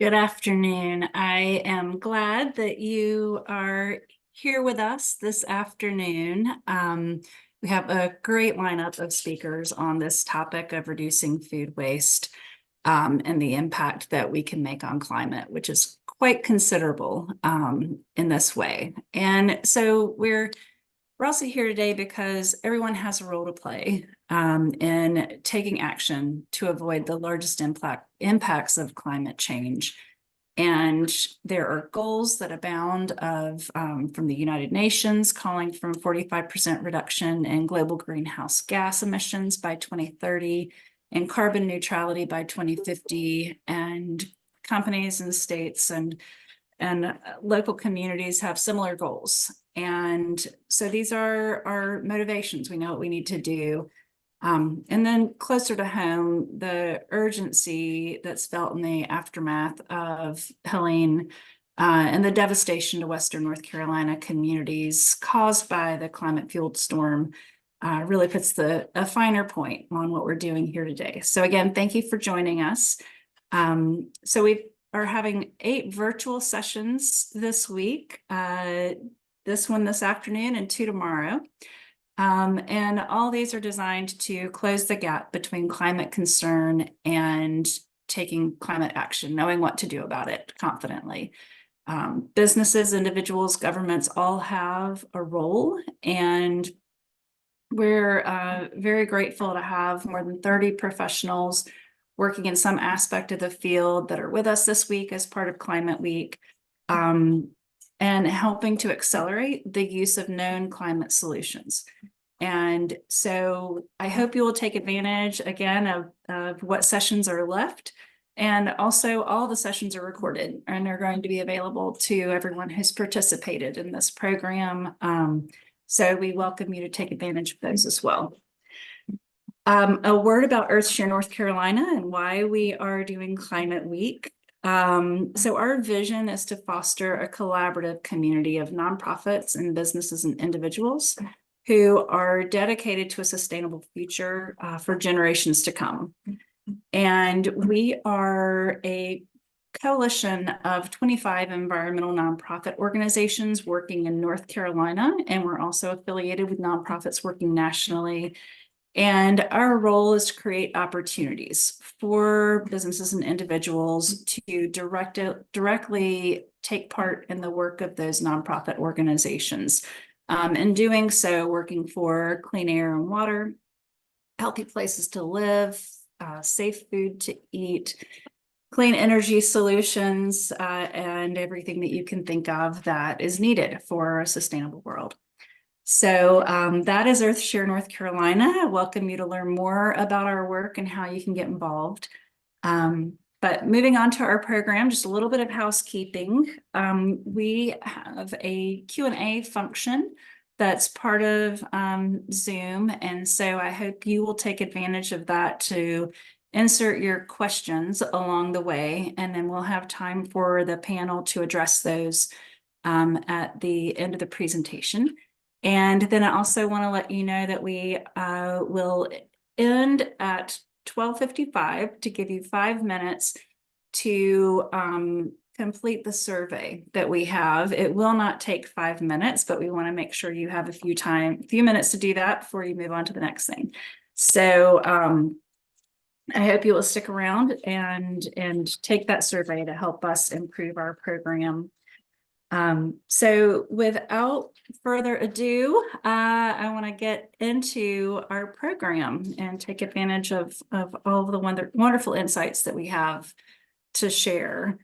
Good afternoon. I am glad that you are here with us this afternoon. We have a great lineup of speakers on this topic of reducing food waste and the impact that we can make on climate, which is quite considerable in this way. And so we're also here today because everyone has a role to play in taking action to avoid the largest impacts of climate change. And there are goals that abound from the United Nations calling for 45% reduction in global greenhouse gas emissions by 2030 and carbon neutrality by 2050. And companies and states and local communities have similar goals. And so these are our motivations. We know what we need to do. And then closer to home, the urgency that's felt in the aftermath of Helene and the devastation to Western North Carolina communities caused by the climate-fueled storm really puts a finer point on what we're doing here today. So again, thank you for joining us. So we are having 8 virtual sessions this week, this one this afternoon and 2 tomorrow. And all these are designed to close the gap between climate concern and taking climate action, knowing what to do about it confidently. Businesses, individuals, governments all have a role, and we're very grateful to have more than 30 professionals working in some aspect of the field that are with us this week as part of Climate Week, and helping to accelerate the use of known climate solutions. And so I hope you will take advantage again of what sessions are left. And also all the sessions are recorded and are going to be available to everyone who's participated in this program. So we welcome you to take advantage of those as well. A word about Earthshare North Carolina and why we are doing Climate Week. So our vision is to foster a collaborative community of nonprofits and businesses and individuals who are dedicated to a sustainable future for generations to come. And we are a coalition of 25 environmental nonprofit organizations working in North Carolina, and we're also affiliated with nonprofits working nationally. And our role is to create opportunities for businesses and individuals to directly take part in the work of those nonprofit organizations. In doing so, working for clean air and water, healthy places to live, safe food to eat, clean energy solutions, and everything that you can think of that is needed for a sustainable world. So that is Earthshare North Carolina. I welcome you to learn more about our work and how you can get involved. But moving on to our program, just a little bit of housekeeping. We have a Q&A function that's part of Zoom. And so I hope you will take advantage of that to insert your questions along the way. And then we'll have time for the panel to address those at the end of the presentation. And then I also want to let you know that we will end at 12:55 to give you 5 minutes to complete the survey that we have. It will not take 5 minutes, but we want to make sure you have a few minutes to do that before you move on to the next thing. So I hope you will stick around and take that survey to help us improve our program. So without further ado, I want to get into our program and take advantage of all of the wonderful insights that we have to share.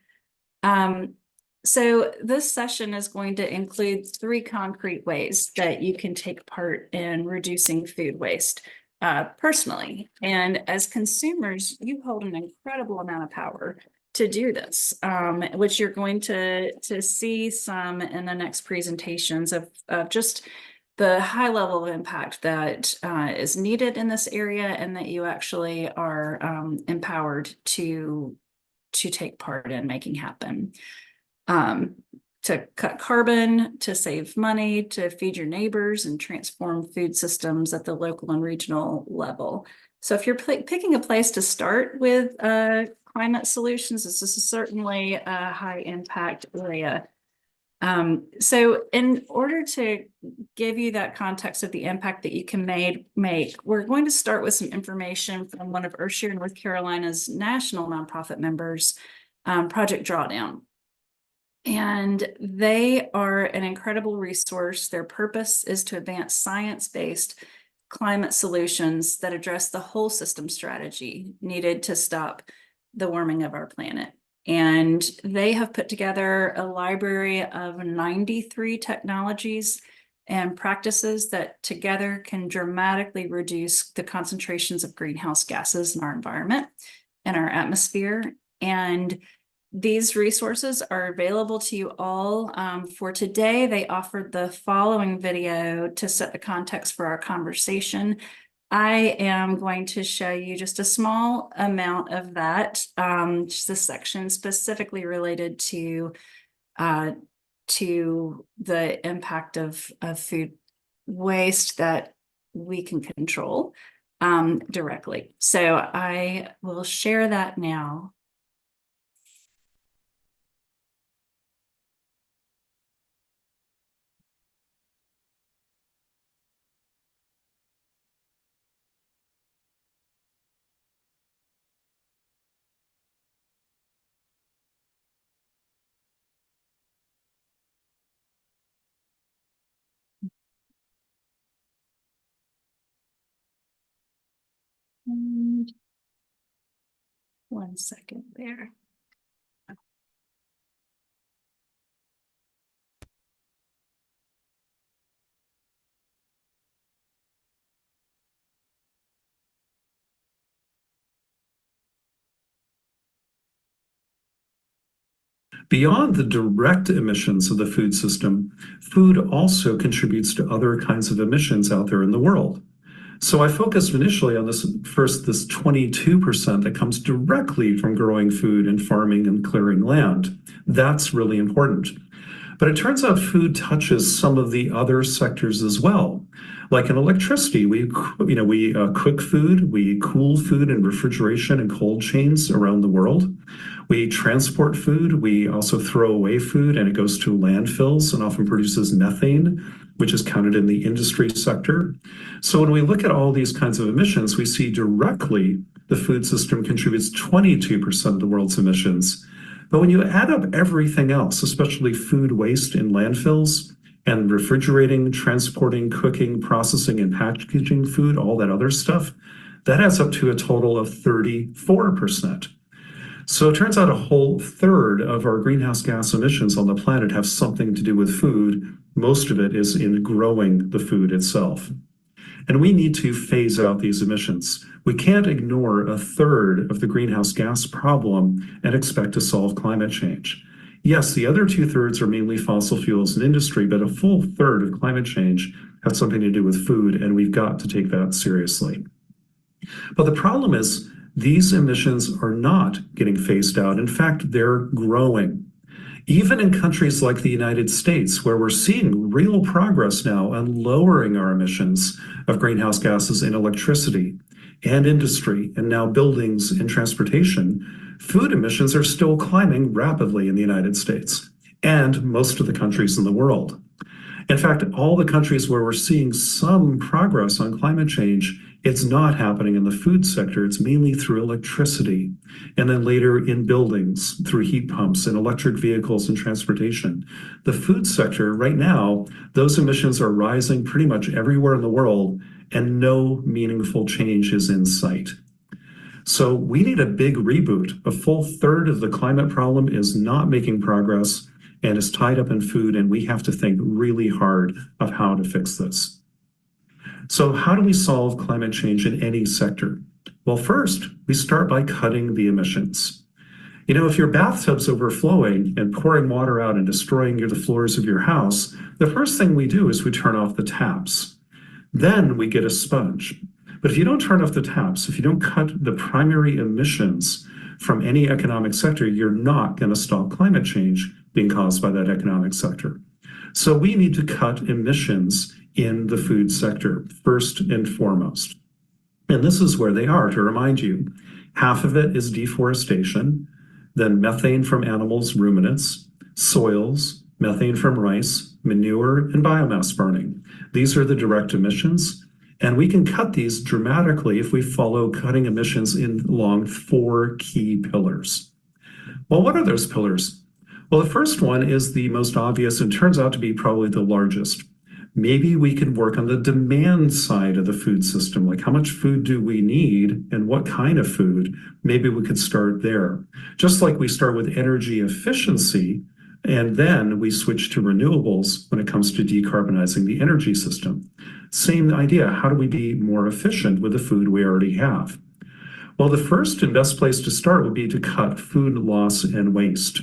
So this session is going to include 3 concrete ways that you can take part in reducing food waste personally. And as consumers, you hold an incredible amount of power to do this, which you're going to see some in the next presentations of just the high level of impact that is needed in this area, and that you actually are empowered to take part in making happen. To cut carbon, to save money, to feed your neighbors, and transform food systems at the local and regional level. So if you're picking a place to start with climate solutions. This is certainly a high impact area. So in order to give you that context of the impact that you can make, we're going to start with some information from one of Earthshare North Carolina's national nonprofit members, Project Drawdown. And they are an incredible resource. Their purpose is to advance science-based climate solutions that address the whole system strategy needed to stop the warming of our planet. And they have put together a library of 93 technologies and practices that together can dramatically reduce the concentrations of greenhouse gases in our environment and our atmosphere. And these resources are available to you all. For today, they offered the following video to set the context for our conversation. I am going to show you just a small amount of that, just a section specifically related to the impact of food waste that we can control directly. So I will share that now. And 1 second there. Beyond the direct emissions of the food system, food also contributes to other kinds of emissions out there in the world. So I focused initially on this 22% that comes directly from growing food and farming and clearing land. That's really important. But it turns out food touches some of the other sectors as well. Like in electricity, we cook food, we cool food in refrigeration and cold chains around the world. We transport food, we also throw away food, and it goes to landfills and often produces methane, which is counted in the industry sector. So when we look at all these kinds of emissions, we see directly the food system contributes 22% of the world's emissions. But when you add up everything else, especially food waste in landfills and refrigerating, transporting, cooking, processing, and packaging food, all that other stuff, that adds up to a total of 34%. So it turns out a whole third of our greenhouse gas emissions on the planet have something to do with food. Most of it is in growing the food itself. And we need to phase out these emissions. We can't ignore a third of the greenhouse gas problem and expect to solve climate change. Yes, the other 2/3 are mainly fossil fuels and industry, but a full third of climate change has something to do with food, and we've got to take that seriously. But the problem is these emissions are not getting phased out. In fact, they're growing. Even in countries like the United States, where we're seeing real progress now on lowering our emissions of greenhouse gases in electricity and industry, and now buildings and transportation, food emissions are still climbing rapidly in the United States and most of the countries in the world. In fact, all the countries where we're seeing some progress on climate change, it's not happening in the food sector. It's mainly through electricity, and then later in buildings through heat pumps and electric vehicles and transportation. The food sector right now, those emissions are rising pretty much everywhere in the world, and no meaningful change is in sight. So we need a big reboot. A full third of the climate problem is not making progress and is tied up in food, and we have to think really hard of how to fix this. So how do we solve climate change in any sector? Well, first, we start by cutting the emissions. You know, if your bathtub's overflowing and pouring water out and destroying the floors of your house, the first thing we do is we turn off the taps. Then we get a sponge. But if you don't turn off the taps, if you don't cut the primary emissions from any economic sector, you're not going to stop climate change being caused by that economic sector. So we need to cut emissions in the food sector first and foremost. And this is where they are, to remind you. Half of it is deforestation, then methane from animals, ruminants, soils, methane from rice, manure, and biomass burning. These are the direct emissions. And we can cut these dramatically if we follow cutting emissions along 4 key pillars. Well, what are those pillars? Well, the first one is the most obvious and turns out to be probably the largest. Maybe we can work on the demand side of the food system, like how much food do we need and what kind of food? Maybe we could start there. Just like we start with energy efficiency, and then we switch to renewables when it comes to decarbonizing the energy system. Same idea, how do we be more efficient with the food we already have? Well, the first and best place to start would be to cut food loss and waste.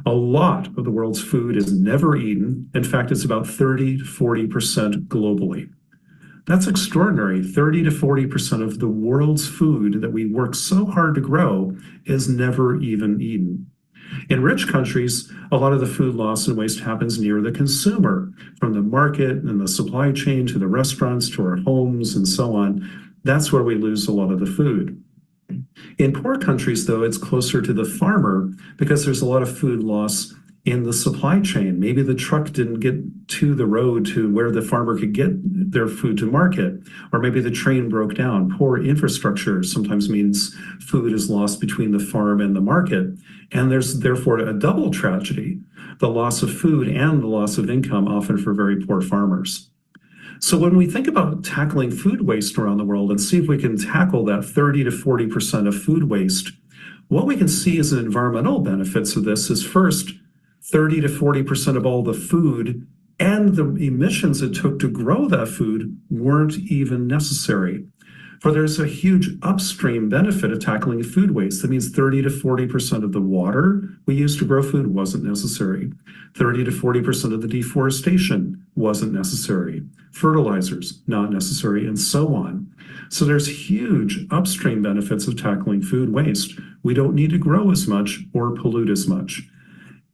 A lot of the world's food is never eaten. In fact, it's about 30 to 40% globally. That's extraordinary. 30 to 40% of the world's food that we work so hard to grow is never even eaten. In rich countries, a lot of the food loss and waste happens near the consumer, from the market and the supply chain to the restaurants to our homes and so on. That's where we lose a lot of the food. In poor countries, though, it's closer to the farmer because there's a lot of food loss in the supply chain. Maybe the truck didn't get to the road to where the farmer could get their food to market, or maybe the train broke down. Poor infrastructure sometimes means food is lost between the farm and the market. And there's therefore a double tragedy, the loss of food and the loss of income, often for very poor farmers. So when we think about tackling food waste around the world and see if we can tackle that 30 to 40% of food waste, what we can see as environmental benefits of this is first, 30 to 40% of all the food and the emissions it took to grow that food weren't even necessary. For there's a huge upstream benefit of tackling food waste. That means 30 to 40% of the water we used to grow food wasn't necessary. 30 to 40% of the deforestation wasn't necessary. Fertilizers, not necessary, and so on. So there's huge upstream benefits of tackling food waste. We don't need to grow as much or pollute as much.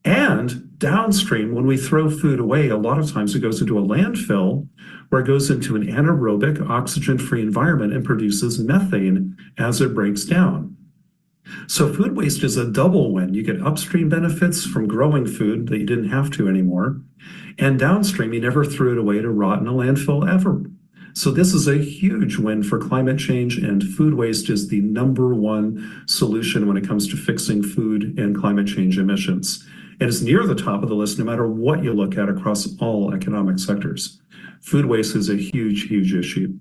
And downstream, when we throw food away, a lot of times it goes into a landfill where it goes into an anaerobic, oxygen-free environment and produces methane as it breaks down. So food waste is a double win. You get upstream benefits from growing food that you didn't have to anymore. And downstream, you never threw it away to rot in a landfill ever. So this is a huge win for climate change, and food waste is the #1 solution when it comes to fixing food and climate change emissions. And it's near the top of the list no matter what you look at across all economic sectors. Food waste is a huge, huge issue.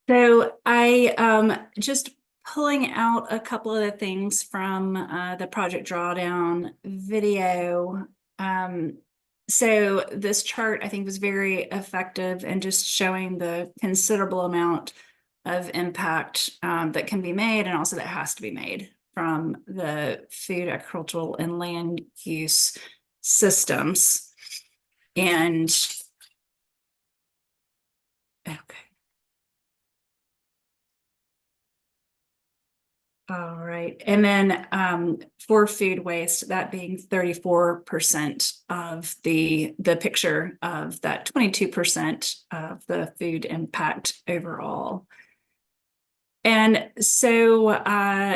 So I just pulling out a couple of the things from the Project Drawdown video. So this chart I think was very effective in just showing the considerable amount of impact that can be made and also that has to be made from the food, agricultural, and land use systems. And okay. All right. And then for food waste, that being 34% of the picture of that 22% of the food impact overall. And so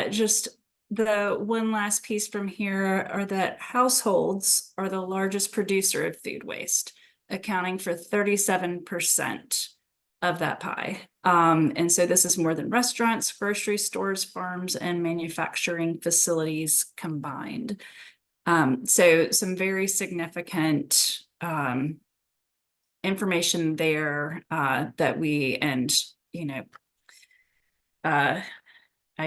just the one last piece from here are that households are the largest producer of food waste, accounting for 37% of that pie. And so this is more than restaurants, grocery stores, farms, and manufacturing facilities combined. So some very significant information there that we, and I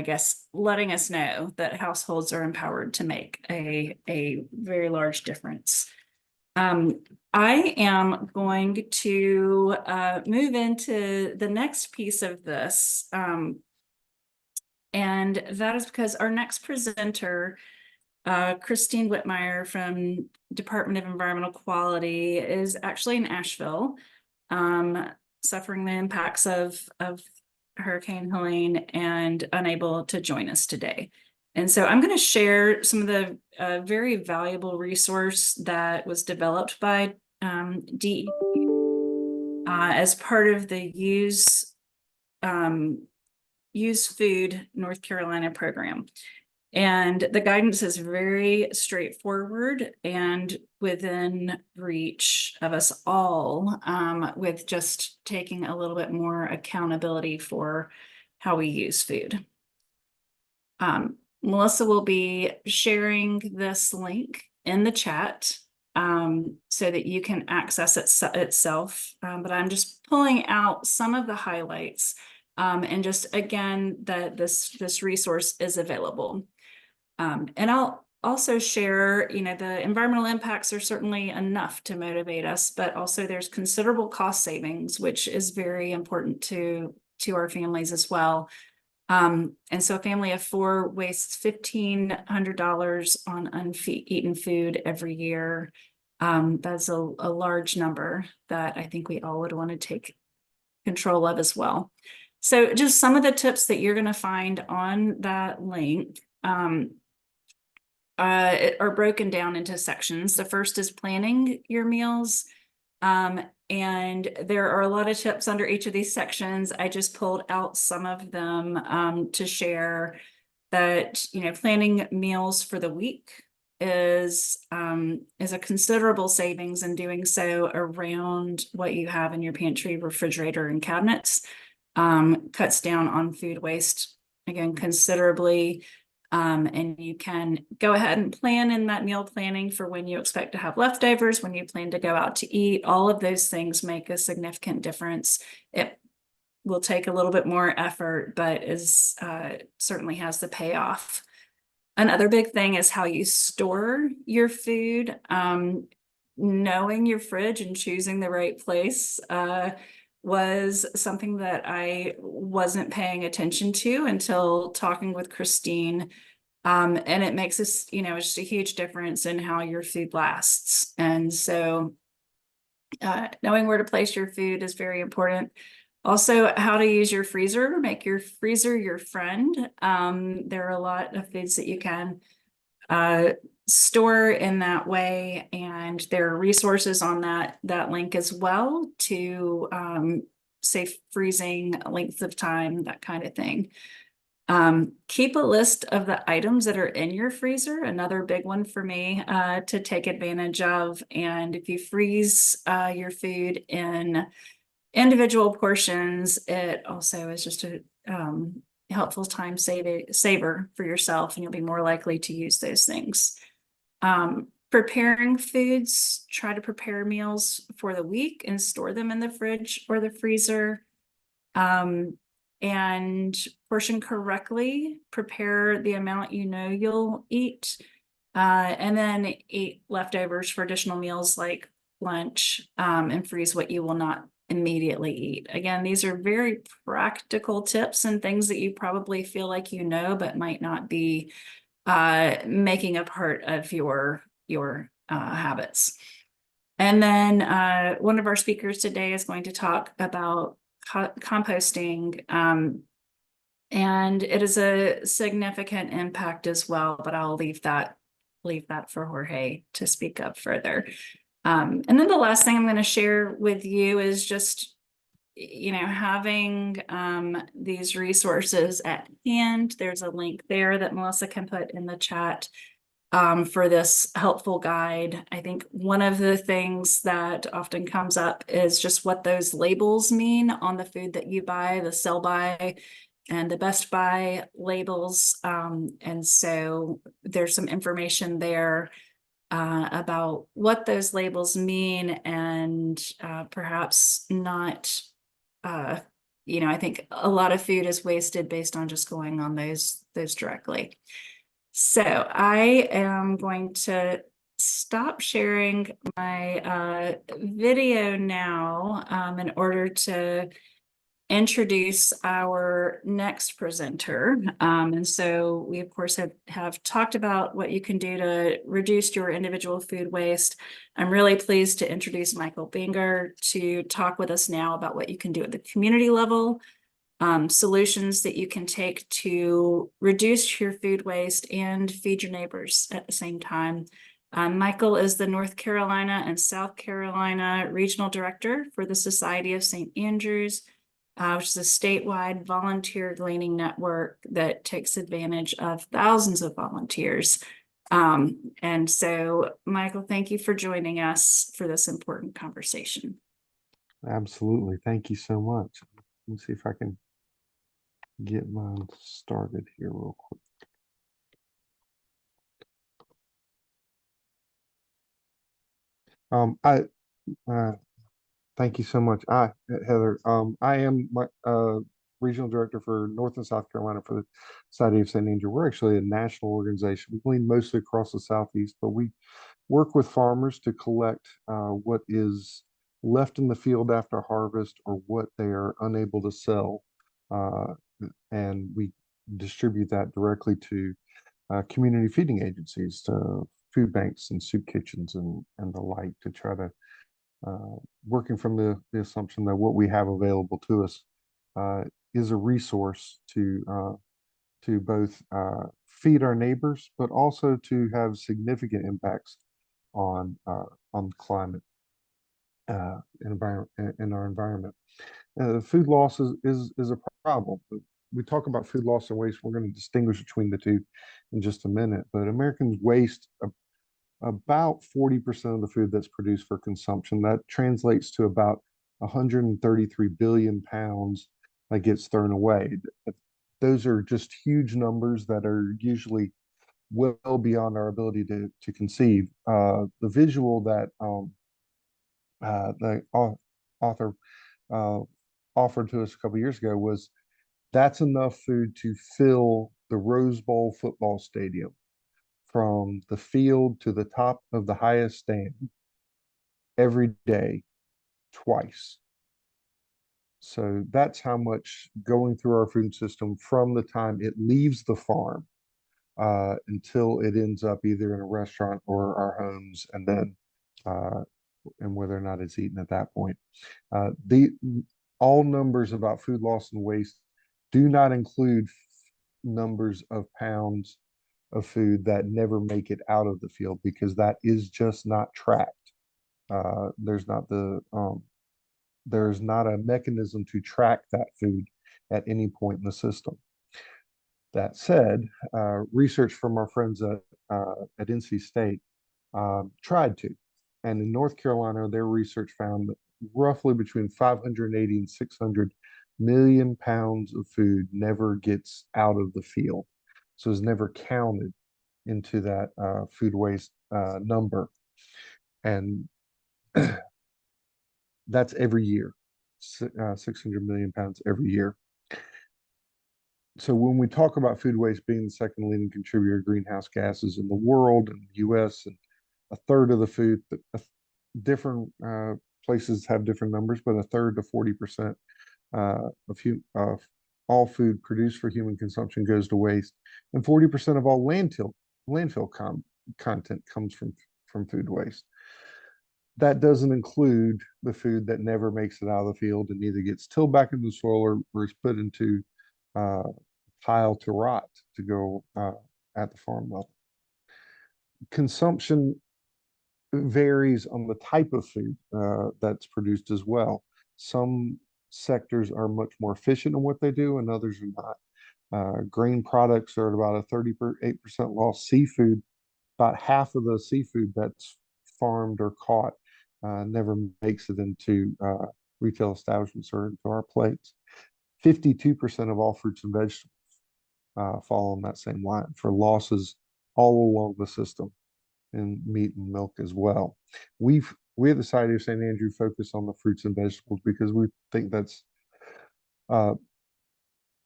guess letting us know that households are empowered to make a very large difference. I am going to move into the next piece of this, and that is because our next presenter, Christine Whitmire from Department of Environmental Quality, is actually in Asheville, suffering the impacts of Hurricane Helene and unable to join us today. And so I'm going to share some of the very valuable resource that was developed by DEP as part of the Use Food North Carolina program. And the guidance is very straightforward and within reach of us all, with just taking a little bit more accountability for how we use food. Melissa will be sharing this link in the chat so that you can access it itself. But I'm just pulling out some of the highlights and just again that this resource is available. And I'll also share, the environmental impacts are certainly enough to motivate us, but also there's considerable cost savings, which is very important to our families as well. And so a family of 4 wastes $1,500 on uneaten food every year. That's a large number that I think we all would want to take control of as well. So just some of the tips that you're going to find on that link are broken down into sections. The first is planning your meals. And there are a lot of tips under each of these sections. I just pulled out some of them to share that, planning meals for the week is a considerable savings, and doing so around what you have in your pantry, refrigerator, and cabinets cuts down on food waste, again, considerably. And you can go ahead and plan in that meal planning for when you expect to have leftovers, when you plan to go out to eat. All of those things make a significant difference. It will take a little bit more effort, but is certainly has the payoff. Another big thing is how you store your food. Knowing your fridge and choosing the right place was something that I wasn't paying attention to until talking with Christine. And it makes us, it's just a huge difference in how your food lasts. And so knowing where to place your food is very important. Also, how to use your freezer, make your freezer your friend. There are a lot of foods that you can store in that way, and there are resources on that link as well to safe freezing, length of time, that kind of thing. Keep a list of the items that are in your freezer, another big one for me to take advantage of. And if you freeze your food in individual portions, it also is just a helpful time saver for yourself, and you'll be more likely to use those things. Preparing foods, try to prepare meals for the week and store them in the fridge or the freezer. And portion correctly, prepare the amount you'll eat, and then eat leftovers for additional meals like lunch, and freeze what you will not immediately eat. Again, these are very practical tips and things that you probably feel like but might not be making a part of your habits. And then one of our speakers today is going to talk about composting, and it is a significant impact as well, but I'll leave that for Jorge to speak up further. And then the last thing I'm going to share with you is just, having these resources at hand. There's a link there that Melissa can put in the chat for this helpful guide. I think one of the things that often comes up is just what those labels mean on the food that you buy, the sell by and the best buy labels. And so there's some information there about what those labels mean, and perhaps not, I think a lot of food is wasted based on just going on those directly. So I am going to stop sharing my video now in order to introduce our next presenter. And so we, of course, have talked about what you can do to reduce your individual food waste. I'm really pleased to introduce Michael Binger to talk with us now about what you can do at the community level solutions that you can take to reduce your food waste and feed your neighbors at the same time. Michael is the North Carolina and South Carolina Regional Director for the Society of St. Andrews, which is a statewide volunteer gleaning network that takes advantage of thousands of volunteers. And so, Michael, thank you for joining us for this important conversation. Absolutely. Thank you so much. Let me see if I can get mine started here real quick. I thank you so much. Heather, I am my regional director for North and South Carolina for the Society of St. Andrew. We're actually a national organization. We glean mostly across the Southeast, but we work with farmers to collect what is left in the field after harvest or what they are unable to sell. And we distribute that directly to community feeding agencies, to food banks and soup kitchens and the like, to try to working from the assumption that what we have available to us is a resource to both feed our neighbors, but also to have significant impacts on the climate in our environment. Food loss is a problem. We talk about food loss and waste. We're going to distinguish between the two in just a minute. But Americans waste about 40% of the food that's produced for consumption. That translates to about 133 billion pounds that gets thrown away. Those are just huge numbers that are usually well beyond our ability to conceive. The visual that the author offered to us a couple years ago was that's enough food to fill the Rose Bowl football stadium from the field to the top of the highest stand every day, twice. So that's how much going through our food system from the time it leaves the farm until it ends up either in a restaurant or our homes, and then and whether or not it's eaten at that point. The all numbers about food loss and waste do not include numbers of pounds of food that never make it out of the field, because that is just not tracked. There's not a mechanism to track that food at any point in the system. That said, research from our friends at NC State tried to, and in North Carolina, their research found that roughly between 580 and 600 million pounds of food never gets out of the field, so is never counted into that food waste number, and that's every year, 600 million pounds every year. So when we talk about food waste being the second leading contributor to greenhouse gases in the world and the U.S., and a third of the food, different places have different numbers, but a third to 40% of all food produced for human consumption goes to waste, and 40% of all landfill content comes from food waste. That doesn't include the food that never makes it out of the field and either gets tilled back into the soil or is put into pile to rot to go at the farm level. Consumption varies on the type of food that's produced as well. Some sectors are much more efficient in what they do, and others are not. Grain products are at about a 38% loss. Seafood, about half of the seafood that's farmed or caught never makes it into retail establishments or into our plates. 52% of all fruits and vegetables fall on that same line for losses all along the system, and meat and milk as well. We at the Society of St. Andrew focus on the fruits and vegetables because we think that's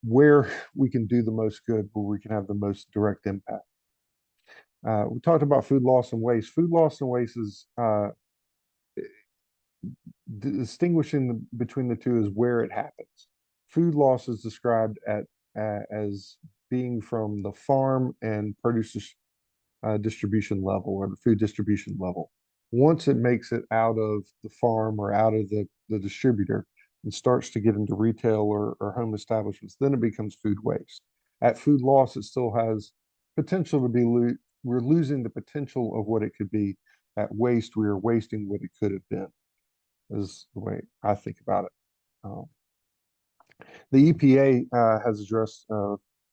where we can do the most good, where we can have the most direct impact. We talked about food loss and waste. Food loss and waste is distinguishing between the two is where it happens. Food loss is described as being from the farm and produce distribution level, or the food distribution level. Once it makes it out of the farm or out of the distributor, and starts to get into retail or home establishments, then it becomes food waste. At food loss, it still has potential to be, we're losing the potential of what it could be. At waste, we are wasting what it could have been, is the way I think about it. The EPA has addressed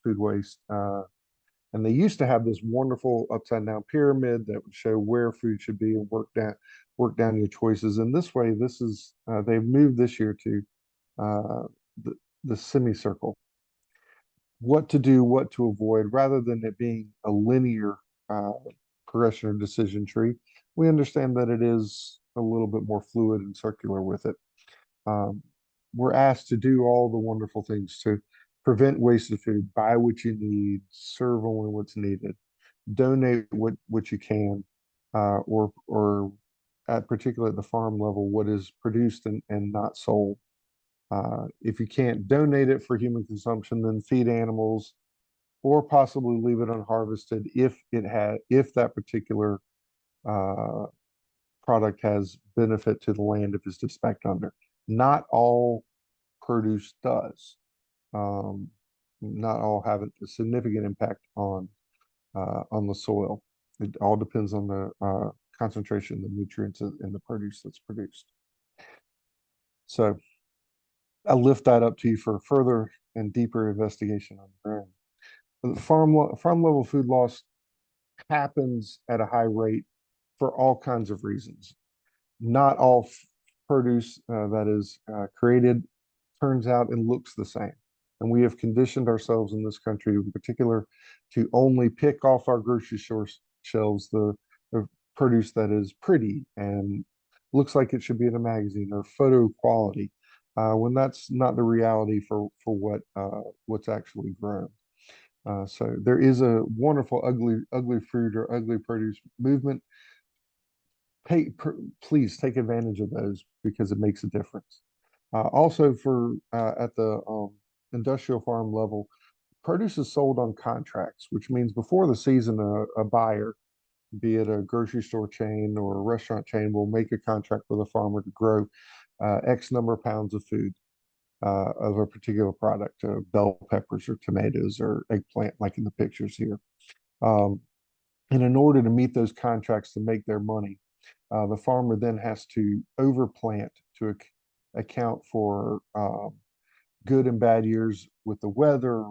food waste, and they used to have this wonderful upside down pyramid that would show where food should be and work down your choices. And this way, this is they've moved this year to uh, the semicircle. What to do, what to avoid, rather than it being a linear progression or decision tree. We understand that it is a little bit more fluid and circular with it. We're asked to do all the wonderful things to prevent wasted food, buy what you need, serve only what's needed, donate what you can, or particularly at the farm level, what is produced and not sold. If you can't donate it for human consumption, then feed animals, or possibly leave it unharvested if that particular uh, product has benefit to the land if it's dispatched under. Not all produce does. Not all have a significant impact on the soil. It all depends on the concentration of the nutrients in the produce that's produced. So I lift that up to you for further and deeper investigation on the ground. The farm level food loss happens at a high rate for all kinds of reasons. Not all produce that is created turns out and looks the same. And we have conditioned ourselves in this country in particular to only pick off our grocery store shelves the produce that is pretty and looks like it should be in a magazine or photo quality, when that's not the reality for what's actually grown. So there is a wonderful ugly fruit or ugly produce movement. Please take advantage of those because it makes a difference. Also, for at the industrial farm level, produce is sold on contracts, which means before the season, a buyer, be it a grocery store chain or a restaurant chain, will make a contract with a farmer to grow X number of pounds of food of a particular product, bell peppers or tomatoes or eggplant, like in the pictures here. And in order to meet those contracts to make their money, the farmer then has to overplant to account for good and bad years with the weather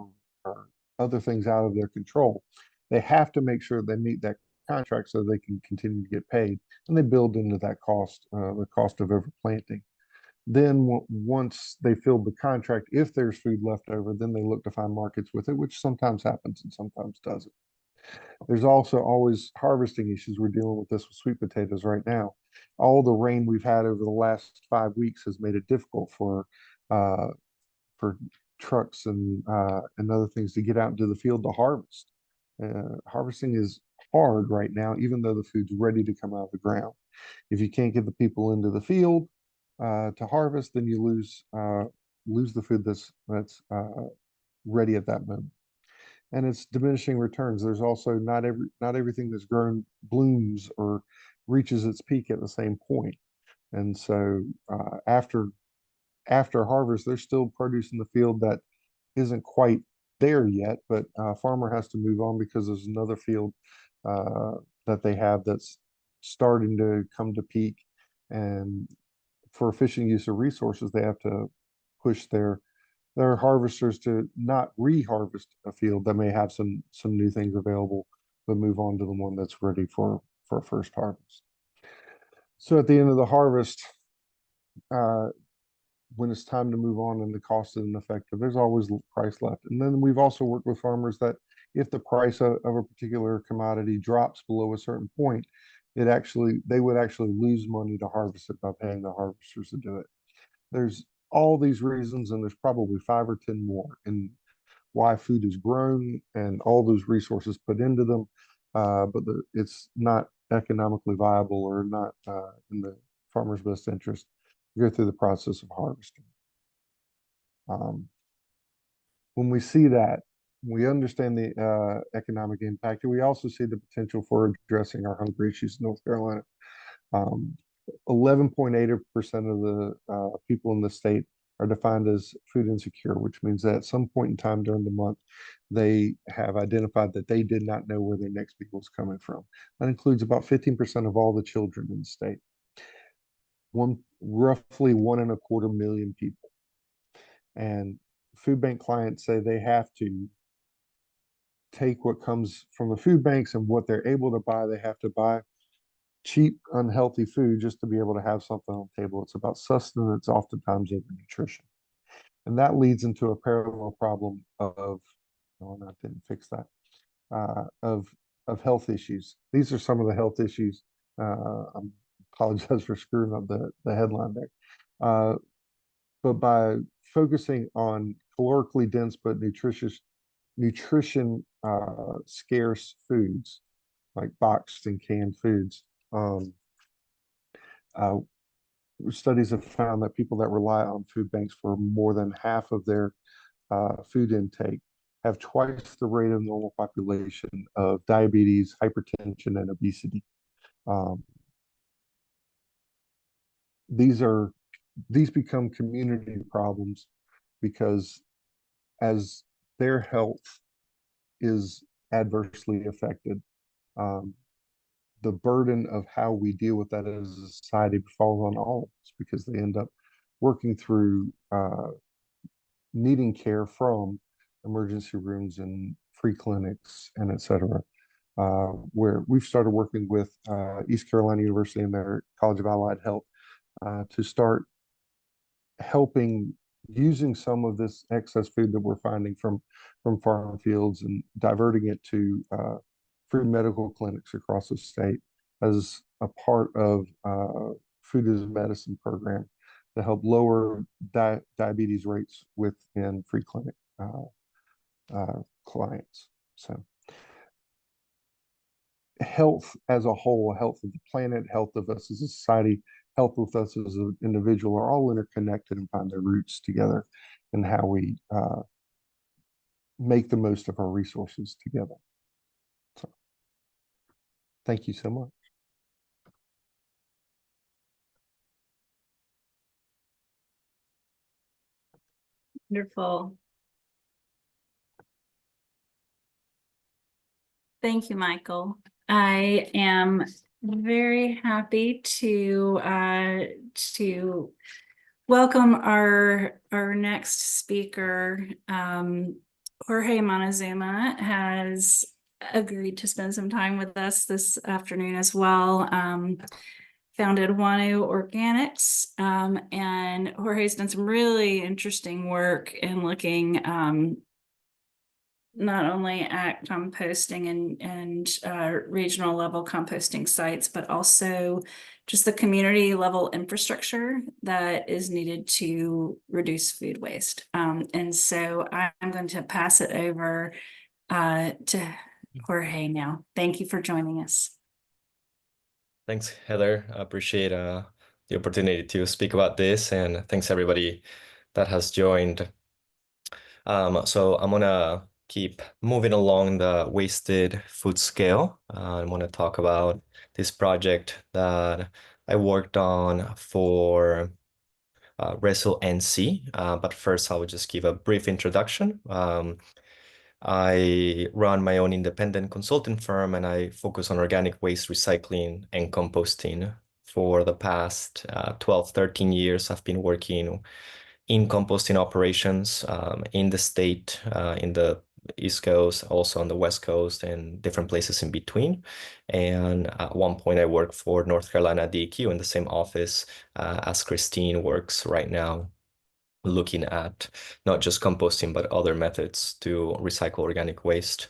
or other things out of their control. They have to make sure they meet that contract so they can continue to get paid, and they build into that cost, the cost of overplanting. Then once they filled the contract, if there's food left over, then they look to find markets with it, which sometimes happens and sometimes doesn't. There's also always harvesting issues. We're dealing with this with sweet potatoes right now. All the rain we've had over the last 5 weeks has made it difficult for trucks and other things to get out into the field to harvest. Harvesting is hard right now, even though the food's ready to come out of the ground. If you can't get the people into the field to harvest, then you lose the food that's ready at that moment. And it's diminishing returns. There's also not everything that's grown blooms or reaches its peak at the same point. And so after harvest, there's still produce in the field that isn't quite there yet, but farmer has to move on because there's another field that they have that's starting to come to peak. And for efficient use of resources, they have to push their harvesters to not re-harvest a field that may have some new things available, but move on to the one that's ready for a first harvest. So at the end of the harvest, when it's time to move on and the cost isn't effective, there's always price left. And then we've also worked with farmers that if the price of a particular commodity drops below a certain point, they would actually lose money to harvest it by paying the harvesters to do it. There's all these reasons, and there's probably 5 or 10 more, and why food is grown and all those resources put into them, but it's not economically viable or not in the farmer's best interest to go through the process of harvesting. When we see that, we understand the economic impact, and we also see the potential for addressing our hunger issues in North Carolina. 11.8% of the people in the state are defined as food insecure, which means that at some point in time during the month, they have identified that they did not know where their next meal was coming from. That includes about 15% of all the children in the state. Roughly 1.25 million people. And food bank clients say they have to take what comes from the food banks and what they're able to buy. They have to buy cheap, unhealthy food just to be able to have something on the table. It's about sustenance, oftentimes over nutrition. And that leads into a parallel problem of, no, I didn't fix that, of health issues. These are some of the health issues. I apologize for screwing up the headline there. But by focusing on calorically dense but nutrition scarce foods like boxed and canned foods, uh, studies have found that people that rely on food banks for more than half of their food intake have twice the rate of normal population of diabetes, hypertension, and obesity. Um, these become community problems because as their health is adversely affected, the burden of how we deal with that as a society falls on all of us because they end up working through needing care from emergency rooms and free clinics and et cetera. Where we've started working with East Carolina University and their College of Allied Health to start helping using some of this excess food that we're finding from farm fields and diverting it to free medical clinics across the state as a part of food as a medicine program to help lower diabetes rates within free clinic clients. So health as a whole, health of the planet, health of us as a society, health with us as an individual are all interconnected and find their roots together in how we make the most of our resources together. So, thank you so much. Wonderful. Thank you, Michael. I am very happy to welcome our next speaker. Jorge Montezuma has agreed to spend some time with us this afternoon as well. Founded Wanu Organics, and Jorge's done some really interesting work in looking not only at composting and regional level composting sites, but also just the community level infrastructure that is needed to reduce food waste. And so I'm going to pass it over to Jorge now. Thank you for joining us. Thanks, Heather. I appreciate the opportunity to speak about this, and thanks everybody that has joined. So I'm gonna keep moving along the wasted food scale. I want to talk about this project that I worked on for Wrestle NC. But first, I will just give a brief introduction. I run my own independent consulting firm and I focus on organic waste recycling and composting. For the past 12, 13 years, I've been working in composting operations in the state, in the East Coast, also on the West Coast, and different places in between. And at one point, I worked for North Carolina DEQ in the same office as Christine works right now, looking at not just composting, but other methods to recycle organic waste.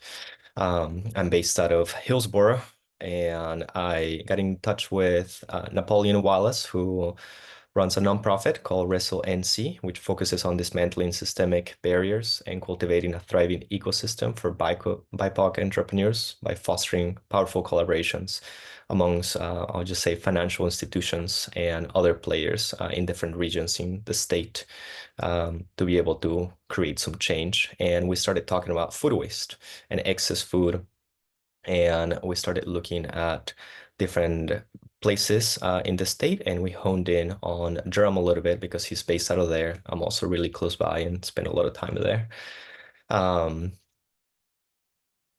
I'm based out of Hillsboro, and I got in touch with Napoleon Wallace, who runs a nonprofit called Wrestle NC, which focuses on dismantling systemic barriers and cultivating a thriving ecosystem for BIPOC entrepreneurs by fostering powerful collaborations amongst, I'll just say, financial institutions and other players in different regions in the state to be able to create some change. And we started talking about food waste and excess food. And we started looking at different places in the state, and we honed in on Durham a little bit because he's based out of there. I'm also really close by and spend a lot of time there.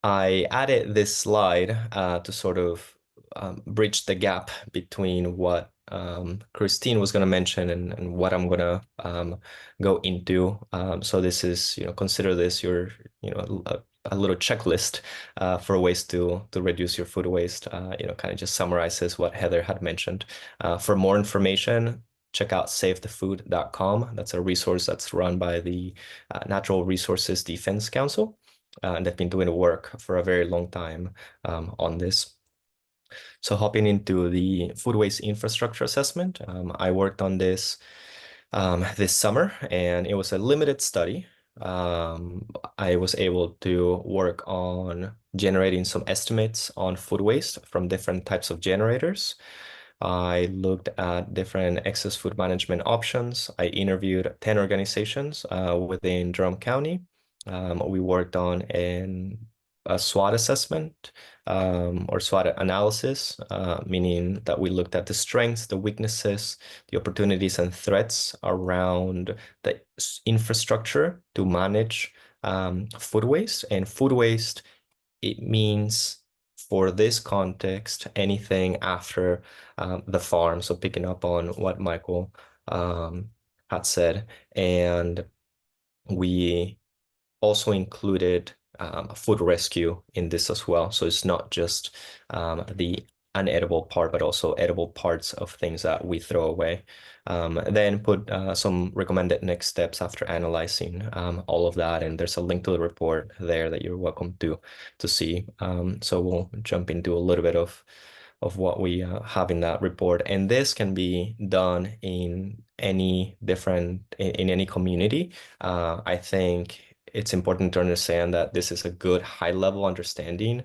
I added this slide to sort of bridge the gap between what Christine was going to mention and what I'm going to go into. So this is, consider this your, a little checklist for ways to reduce your food waste. Kind of just summarizes what Heather had mentioned. For more information, check out savethefood.com. That's a resource that's run by the Natural Resources Defense Council. And they've been doing work for a very long time on this. So hopping into the food waste infrastructure assessment, I worked on this this summer, and it was a limited study. I was able to work on generating some estimates on food waste from different types of generators. I looked at different excess food management options. I interviewed 10 organizations within Durham County. We worked on a SWOT assessment or SWOT analysis, meaning that we looked at the strengths, the weaknesses, the opportunities and threats around the infrastructure to manage food waste. And food waste, it means, for this context, anything after the farm. So picking up on what Michael had said. And we also included food rescue in this as well. So it's not just the unedible part, but also edible parts of things that we throw away. Then put some recommended next steps after analyzing all of that. And there's a link to the report there that you're welcome to see. So we'll jump into a little bit of what we have in that report. And this can be done in any community. I think it's important to understand that this is a good high-level understanding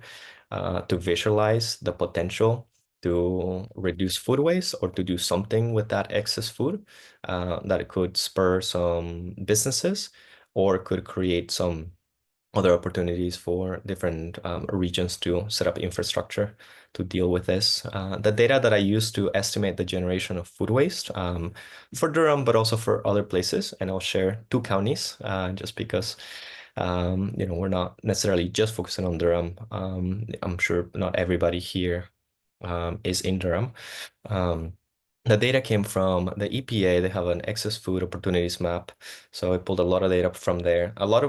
to visualize the potential to reduce food waste or to do something with that excess food that could spur some businesses or could create some other opportunities for different regions to set up infrastructure to deal with this. The data that I use to estimate the generation of food waste for Durham, but also for other places, and I'll share 2 counties just because we're not necessarily just focusing on Durham. I'm sure not everybody here is in Durham. The data came from the EPA. They have an excess food opportunities map. So I pulled a lot of data from there. A lot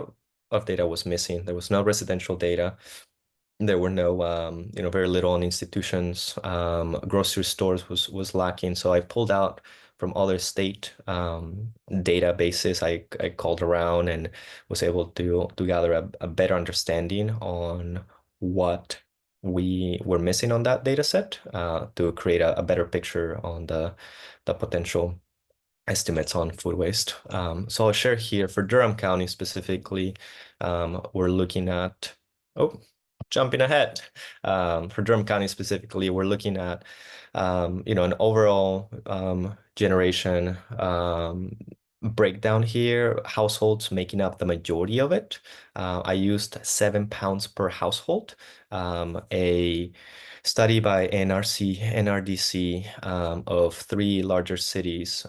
of data was missing. There was no residential data. There were no, very little on institutions. Grocery stores was lacking. So I pulled out from other state databases. I called around and was able to gather a better understanding on what we were missing on that data set to create a better picture on the potential estimates on food waste. So I'll share here for Durham County specifically, we're looking at, jumping ahead. For Durham County specifically, we're looking at, an overall generation breakdown here, households making up the majority of it. I used 7 pounds per household. A study by NRDC of 3 larger cities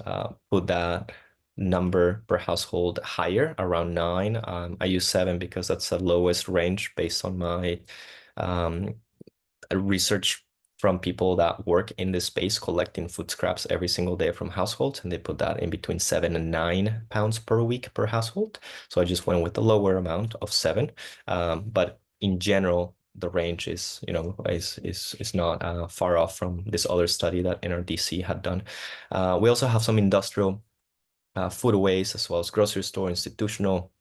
put that number per household higher, around 9. I use 7 because that's the lowest range based on my research from people that work in this space collecting food scraps every single day from households, and they put that in between 7 and 9 pounds per week per household. So I just went with the lower amount of 7. But in general, the range is not far off from this other study that NRDC had done. We also have some industrial food waste as well as grocery store, institutional,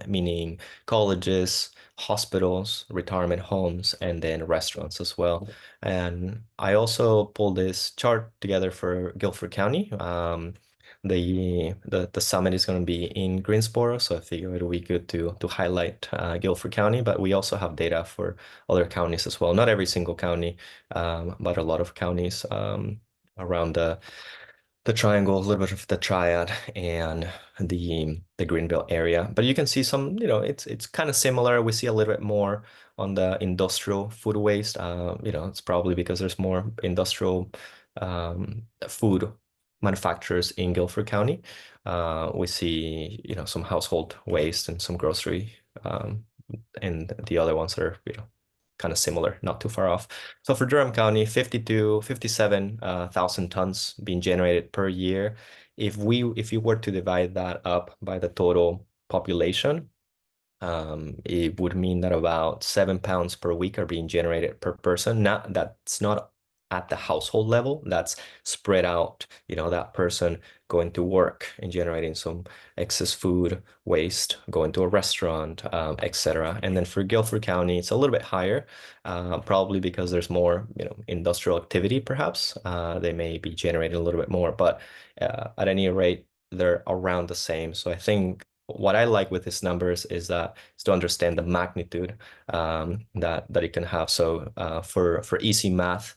meaning colleges, hospitals, retirement homes, and then restaurants as well. And I also pulled this chart together for Guilford County. The summit is going to be in Greensboro, so I figured it would be good to highlight Guilford County, but we also have data for other counties as well. Not every single county, but a lot of counties around the triangle, a little bit of the triad, and the Greenville area. But you can see some, it's kind of similar. We see a little bit more on the industrial food waste. It's probably because there's more industrial food manufacturers in Guilford County. We see, some household waste and some grocery, and the other ones are, kind of similar, not too far off. So for Durham County, 57,000 tons being generated per year. If you were to divide that up by the total population, it would mean that about 7 pounds per week are being generated per person. That's not at the household level. That's spread out, that person going to work and generating some excess food waste, going to a restaurant, etc. And then for Guilford County, it's a little bit higher, probably because there's more, industrial activity, perhaps. They may be generating a little bit more, but at any rate, they're around the same. So I think what I like with these numbers is to understand the magnitude that it can have. So for easy math,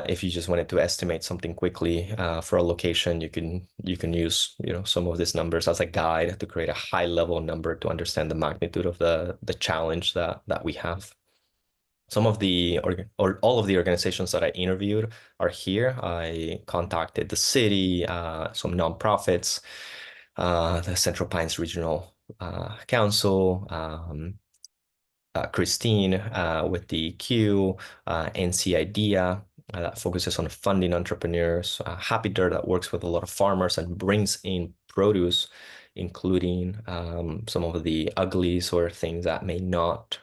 if you just wanted to estimate something quickly for a location, you can use some of these numbers as a guide to create a high level number to understand the magnitude of the challenge that we have. Some of the all of the organizations that I interviewed are here. I contacted the city, some nonprofits, the Central Pines Regional Council, Christine with the Q, NC IDEA that focuses on funding entrepreneurs, Happy Dirt that works with a lot of farmers and brings in produce, including some of the uglies or things that may not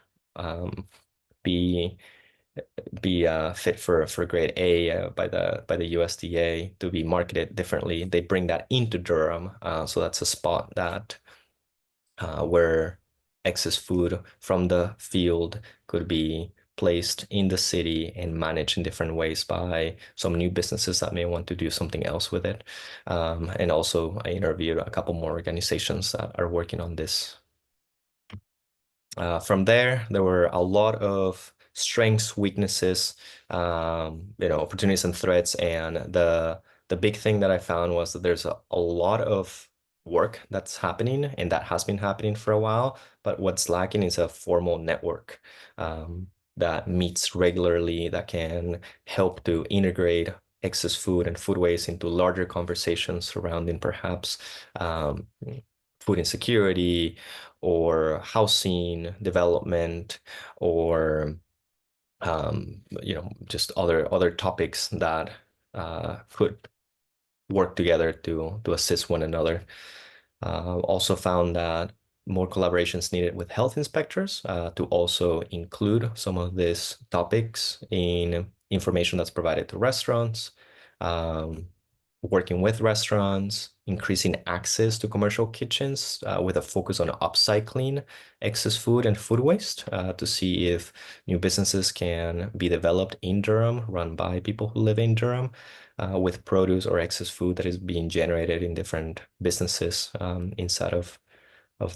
be fit for grade A by the USDA to be marketed differently. They bring that into Durham, so that's a spot that where excess food from the field could be placed in the city and managed in different ways by some new businesses that may want to do something else with it. And also I interviewed a couple more organizations that are working on this. From there were a lot of strengths, weaknesses, opportunities and threats. And the big thing that I found was that there's a lot of work that's happening and that has been happening for a while, but what's lacking is a formal network that meets regularly, that can help to integrate excess food and food waste into larger conversations surrounding perhaps food insecurity or housing development or just other topics that could work together to assist one another. Also found that more collaborations needed with health inspectors to also include some of these topics in information that's provided to restaurants, working with restaurants, increasing access to commercial kitchens with a focus on upcycling excess food and food waste to see if new businesses can be developed in Durham, run by people who live in Durham, with produce or excess food that is being generated in different businesses inside of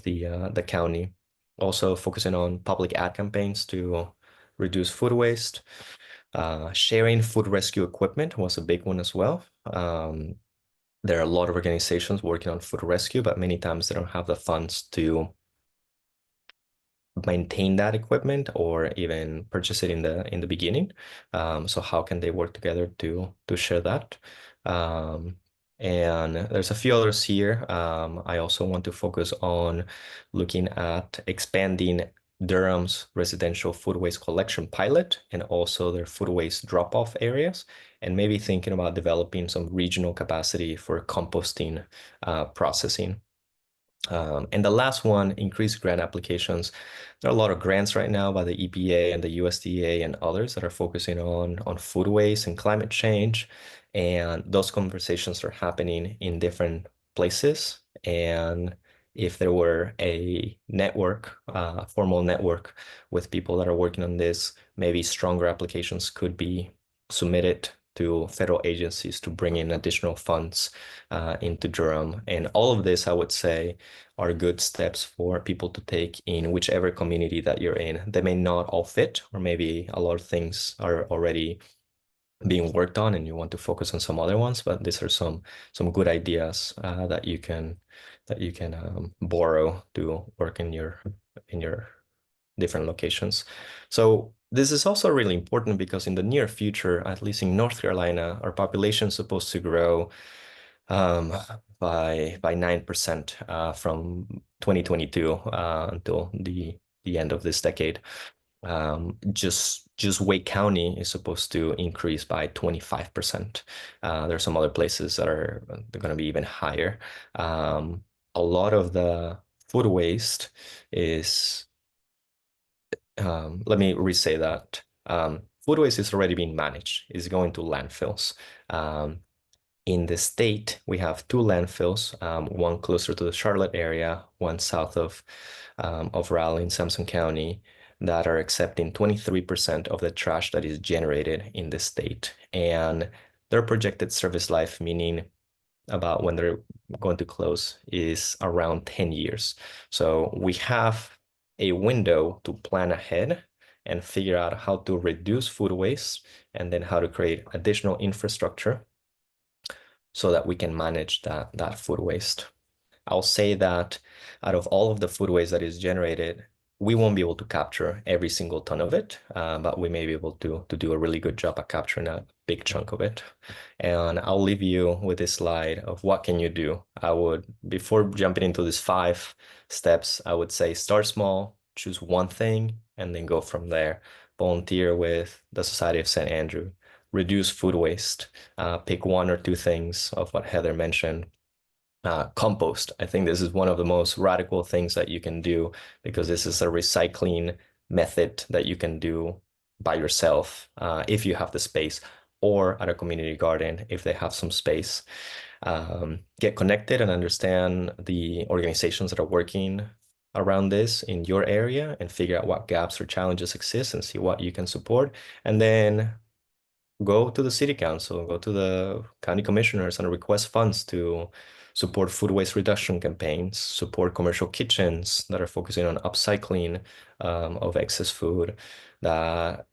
the county. Also focusing on public ad campaigns to reduce food waste. Sharing food rescue equipment was a big one as well. There are a lot of organizations working on food rescue, but many times they don't have the funds to maintain that equipment or even purchase it in the beginning. So how can they work together to share that? And there's a few others here. I also want to focus on looking at expanding Durham's residential food waste collection pilot and also their food waste drop-off areas, and maybe thinking about developing some regional capacity for composting processing. And the last one, increased grant applications. There are a lot of grants right now by the EPA and the USDA and others that are focusing on food waste and climate change. And those conversations are happening in different places. And if there were a network, formal network with people that are working on this, maybe stronger applications could be submitted to federal agencies to bring in additional funds into Durham. And all of this, I would say, are good steps for people to take in whichever community that you're in. They may not all fit, or maybe a lot of things are already being worked on and you want to focus on some other ones, but these are some good ideas that you can borrow to work in your different locations. So this is also really important because in the near future, at least in North Carolina, our population is supposed to grow by 9% from 2022 until the end of this decade. Just Wake County is supposed to increase by 25%. There's some other places that are going to be even higher. A lot of the food waste is, let me re-say that. Food waste is already being managed, is going to landfills. In the state, we have two landfills, one closer to the Charlotte area, one south of Raleigh in Sampson County, that are accepting 23% of the trash that is generated in the state. And their projected service life, meaning about when they're going to close, is around 10 years. So we have a window to plan ahead and figure out how to reduce food waste and then how to create additional infrastructure so that we can manage that food waste. I'll say that out of all of the food waste that is generated, we won't be able to capture every single ton of it, but we may be able to do a really good job at capturing a big chunk of it. And I'll leave you with this slide of what can you do. Before jumping into these 5 steps, I would say start small, choose one thing, and then go from there. Volunteer with the Society of St. Andrew. Reduce food waste. Pick 1 or 2 things of what Heather mentioned. Compost. I think this is one of the most radical things that you can do because this is a recycling method that you can do by yourself if you have the space, or at a community garden if they have some space. Get connected and understand the organizations that are working around this in your area and figure out what gaps or challenges exist and see what you can support. And then go to the city council, go to the county commissioners and request funds to support food waste reduction campaigns, support commercial kitchens that are focusing on upcycling of excess food, that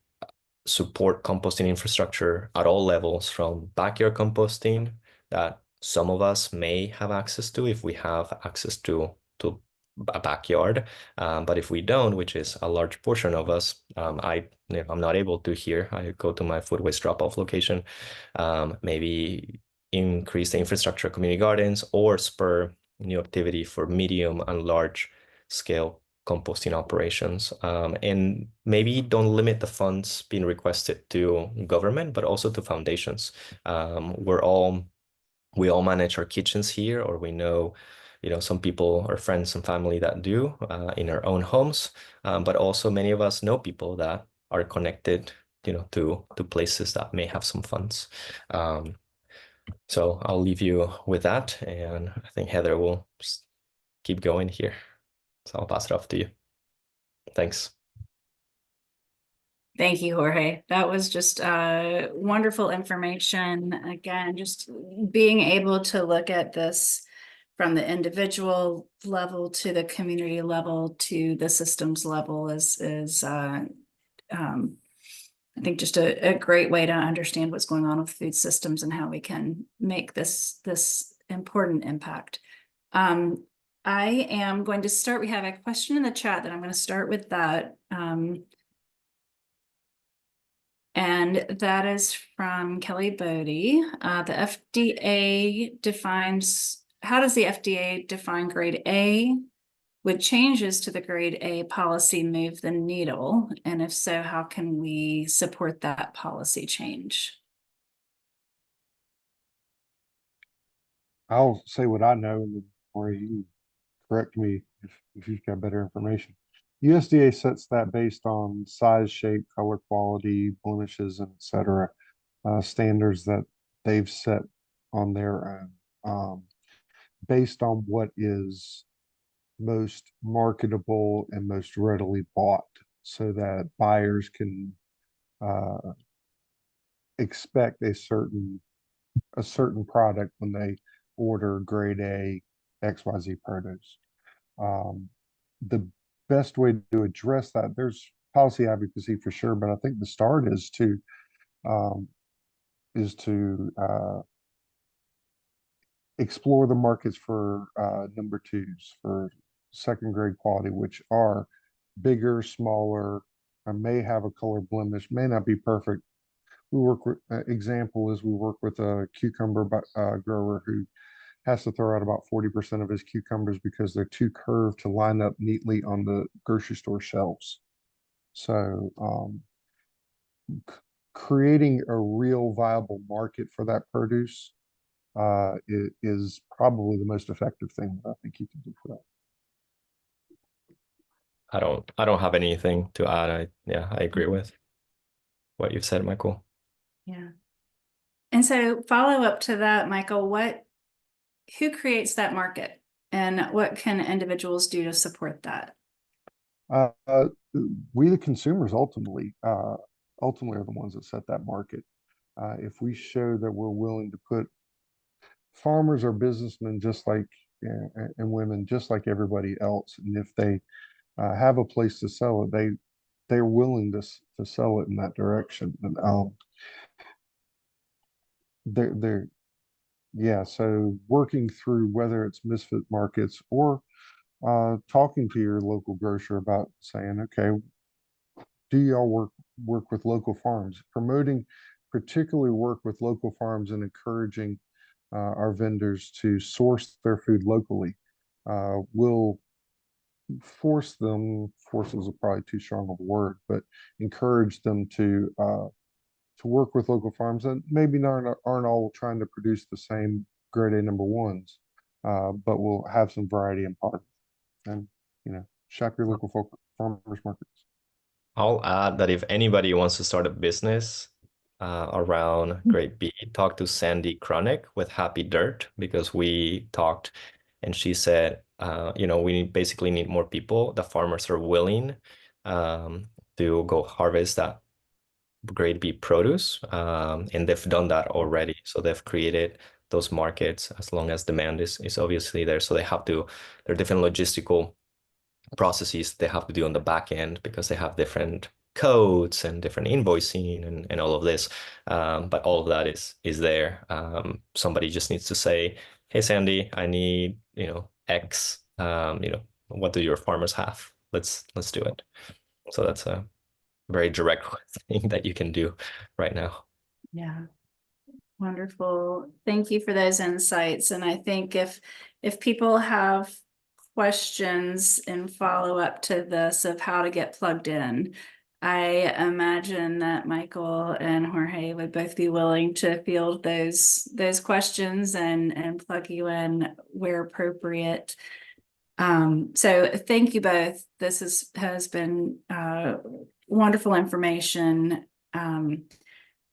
support composting infrastructure at all levels, from backyard composting that some of us may have access to if we have access to a backyard. But if we don't, which is a large portion of us, I'm not able to here. I go to my food waste drop-off location, maybe increase the infrastructure of community gardens or spur new activity for medium and large scale composting operations. And maybe don't limit the funds being requested to government, but also to foundations. We all manage our kitchens here, or we know some people or friends and family that do in our own homes, but also many of us know people that are connected, to places that may have some funds. So I'll leave you with that, and I think Heather will just keep going here. So I'll pass it off to you. Thanks. Thank you, Jorge. That was just wonderful information. Again, just being able to look at this from the individual level to the community level to the systems level is I think just a great way to understand what's going on with food systems and how we can make this important impact. I am going to start. We have a question in the chat that I'm going to start with that. And that is from Kelly Bodie. The FDA how does the FDA define grade A? Would changes to the grade A policy move the needle? And if so, how can we support that policy change? I'll say what I know, and then, or you can correct me if you've got better information. USDA sets that based on size, shape, color, quality, blemishes, and et cetera, standards that they've set on their own, based on what is most marketable and most readily bought, so that buyers can expect a certain product when they order grade A XYZ produce. The best way to address that, there's policy advocacy for sure, but I think the start is to explore the markets for number 2s, for second grade quality, which are bigger, smaller, may have a color blemish, may not be perfect. We work with, example is we work with a cucumber grower who has to throw out about 40% of his cucumbers because they're too curved to line up neatly on the grocery store shelves. So creating a real viable market for that produce is probably the most effective thing that I think you can do for that. I don't have anything to add. I agree with what you've said, Michael. Yeah. And so follow up to that, Michael, who creates that market and what can individuals do to support that? We, the consumers, ultimately are the ones that set that market. If we show that we're willing to put farmers are businessmen just like and women just like everybody else, and if they have a place to sell it, they're willing to sell it in that direction. And they're yeah. So working through whether it's misfit markets or talking to your local grocer about saying, okay, do y'all work with local farms? Promoting, particularly work with local farms and encouraging our vendors to source their food locally will force is probably too strong of a word, but encourage them to work with local farms that maybe aren't all trying to produce the same grade A number ones, but will have some variety and product. And shop your local farmers markets. I'll add that if anybody wants to start a business around Grade B, talk to Sandy Kronick with Happy Dirt, because we talked and she said, we basically need more people. The farmers are willing to go harvest that Grade B produce, and they've done that already. So they've created those markets as long as demand is obviously there. So there are different logistical processes they have to do on the back end because they have different codes and different invoicing and all of this. But all of that is there. Somebody just needs to say, hey, Sandy, I need, X, what do your farmers have? Let's do it. So that's a very direct thing that you can do right now. Yeah. Wonderful. Thank you for those insights. And I think if people have questions in follow up to this of how to get plugged in, I imagine that Michael and Jorge would both be willing to field those questions and plug you in where appropriate. So thank you both. This has been wonderful information.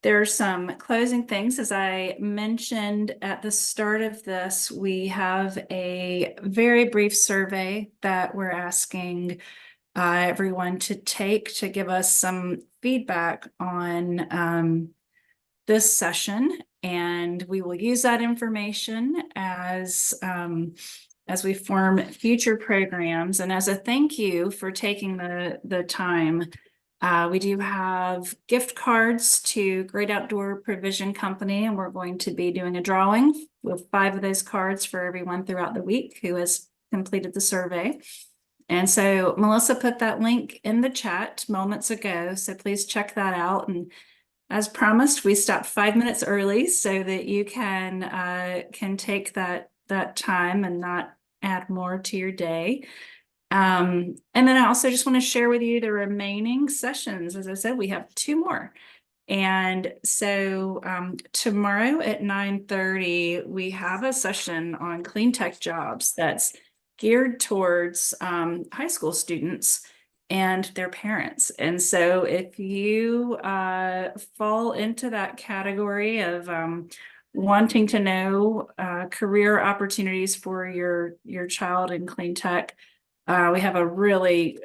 There are some closing things. As I mentioned at the start of this, we have a very brief survey that we're asking everyone to take to give us some feedback on this session. And we will use that information as we form future programs. And as a thank you for taking the time, we do have gift cards to Great Outdoor Provision Company, and we're going to be doing a drawing with 5 of those cards for everyone throughout the week who has completed the survey. And so Melissa put that link in the chat moments ago, so please check that out. And as promised, we stopped 5 minutes early so that you can take that time and not add more to your day. And then I also just want to share with you the remaining sessions. As I said, we have 2 more. And so tomorrow at 9:30, we have a session on clean tech jobs that's geared towards high school students and their parents. And so if you fall into that category of wanting to know career opportunities for your child in clean tech, we have a really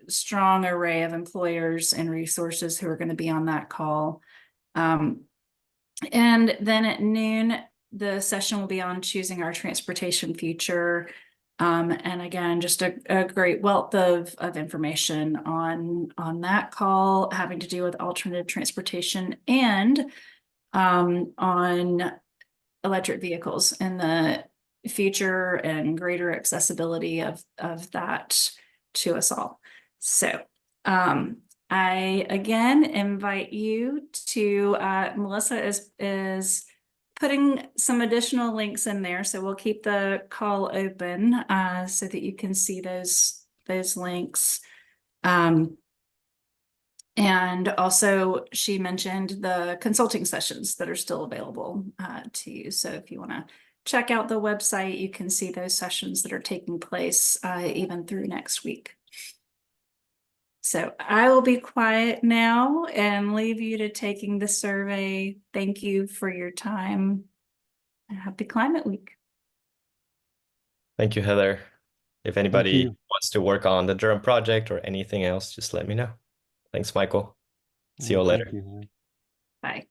strong array of employers and resources who are going to be on that call. And then at noon, the session will be on choosing our transportation future. And again, just a great wealth of information on that call having to do with alternative transportation and on electric vehicles and the future and greater accessibility of that to us all. So, I again invite you to, Melissa is putting some additional links in there, so we'll keep the call open, so that you can see those links. And also she mentioned the consulting sessions that are still available, to you. So if you want to check out the website, you can see those sessions that are taking place, even through next week. So I will be quiet now and leave you to taking the survey. Thank you for your time. And happy Climate Week. Thank you, Heather. If anybody you. wants to work on the Durham project or anything else, just let me know. Thanks, Michael. See you all Thank later. you. Bye.